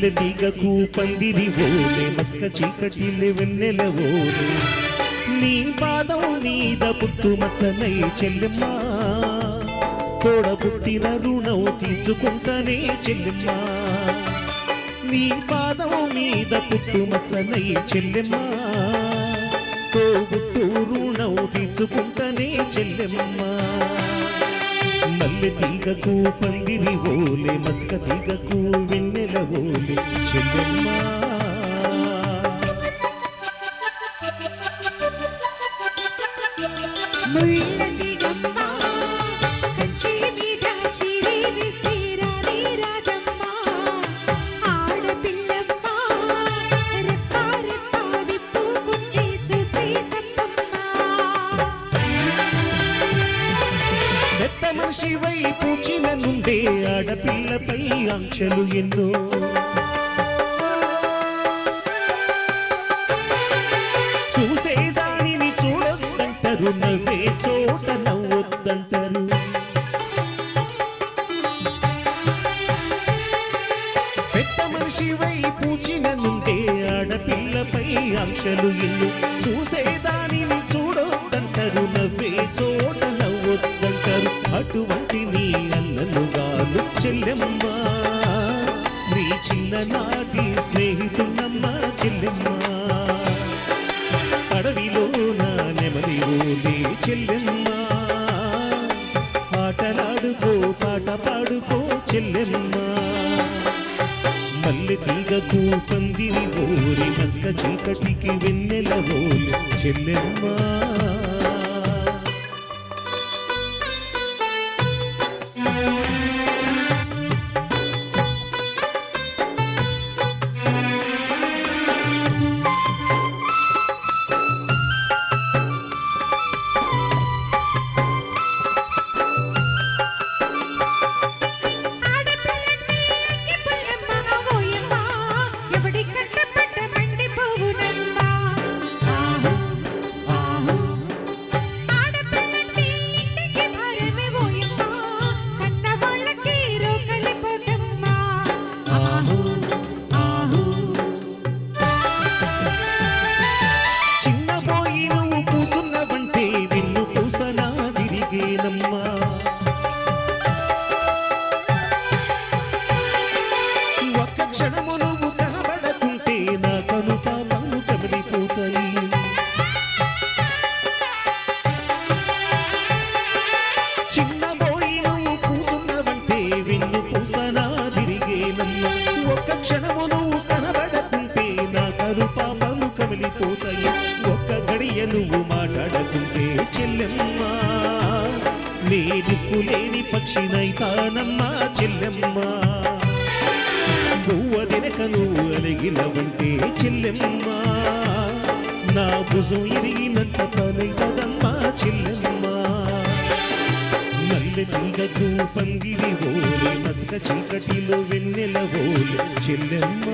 మల్లె తీగకు పందిరి ఓలే మస్క చీకటిలే వెన్నెల ఓలే నీ పాదం మీద పుట్టు మచ్చనై చెల్లెమ్మ తోడ పుట్టిన రుణం తీర్చుకుంటనే చెల్లెమ్మ నీ పాదం మీద పుట్టు మచ్చనై చెల్లెమ్మ తోబుట్టు రుణం తీర్చుకుంటనే చెల్లెమ్మ మల్లె తీగకు పందిరి ఓలే మస్క తీగకు వెన్నెల ఓలే చెల్లెమ్మ మనిషివై పూచిన నుండే ఆడపిల్లపై ఆంక్షలు ఎన్నో చూసేదానిని చూడొద్దంటారు నవ్వే చోట నవ్వొద్దంటారు పెద్ద మనిషివై పూచిన నుండే ఆడపిల్లపై ఆంక్షలు ఎన్నో చూసేదానిని చూడొద్దంటారు నవ్వే చోట నవ్వొద్దంటారు అటువంటి నీ అన్నలుగాను చెల్లెమ్మ నీ చిన్ననాటి స్నేహితున్నమ్మ చెల్లెమ్మ అడవిలో నా నెమలి ఓలే చెల్లెమ్మ ఆటలాడుకో పాట పాడుకో చెల్లెమ్మ మల్లె తీగకు పందిరి ఓరి మస్క చీకటికి వెన్నెల ఓలే చెల్లెమ్మ ఒక్క క్షణము నువ్వు కనబడకుంటే నా కను పాపము కమిలిపోతాయి చిన్నబోయి నువ్వు కూసున్నవంటే విన్ను పూసనా తిరిగేనమ్మా ఒక్క క్షణము నువ్వు కనబడకుంటే నా కను పాపము కమిలిపోతాయి ఒక్క గడియ నువ్వు మాట్లాడకుంటే చెల్లెమ్మా నీ దిక్కులేని పక్షినైతానమ్మా చెల్లెమ్మ నువ్వు దినక నువ్వు అలిగినవంటే చెల్లెమ్మ నా భుజం ఇరిగినంత పనైతదమ్మా చెల్లెమ్మ మల్లె తీగకు పందిరి ఓలే మస్క చీకటిలో వెన్నెల ఓలే చెల్లెమ్మ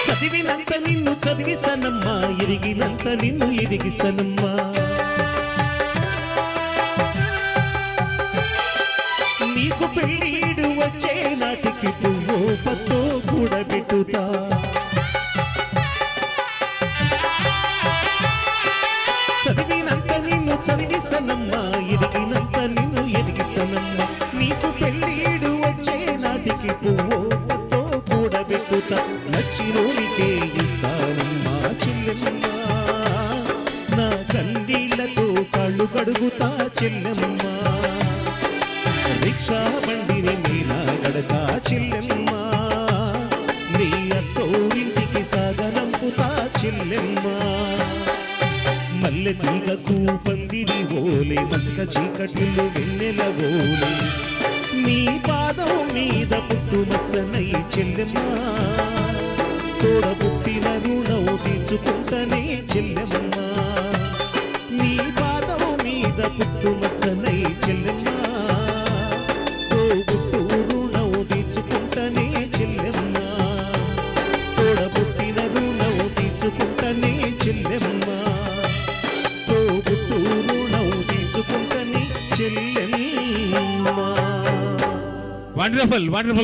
చదివినంత నిన్ను చదివిస్తానమ్మా ఎరిగినంత నిన్ను ఎదిగిస్తానమ్మా నీకు పెళ్ళీడు వచ్చే నాటికి పువ్వు పత్తో కూడబెట్టుతా చదివినంత నిన్ను చదివిస్తానమ్మా ఎదిగినంత నిన్ను ఎదిగిస్తానమ్మా నీకు పెళ్ళీడు వచ్చే నాటికి పువ్వు పత్తో కూడబెట్టుతా నచ్చినోనికే ఇస్తానమ్మా చెల్లెమ్మ నా కన్నీళ్లతో కళ్ళు కడుగుతా చెల్లెమ్మ రిక్షా బండిని మీనా గడతా చెల్లెమ్మ నీ అత్తోరింటికి సాగనంపుతా చెల్లెమ్మ మల్లె తీగకు పందిరి ఓలే మస్క చీకటిలో వెన్నెల ఓలే నీ పాదం మీద పుట్టు మచ్చనై చెల్లెమ్మ తోడ పుట్టిన రుణం తీర్చుకుంటనే చెల్లెమ్మ నీ పుట్టుమచ్చనై చెల్లెమ్మ తోబుట్టు రుణం తీర్చుకుంటనే చెల్లెమ్మ తోడబుట్టిన రుణం తీర్చుకుంటనే చెల్లెమ్మ తోబుట్టు రుణం తీర్చుకుంటనే చెల్లెమ్మ. Wonderful wonderful.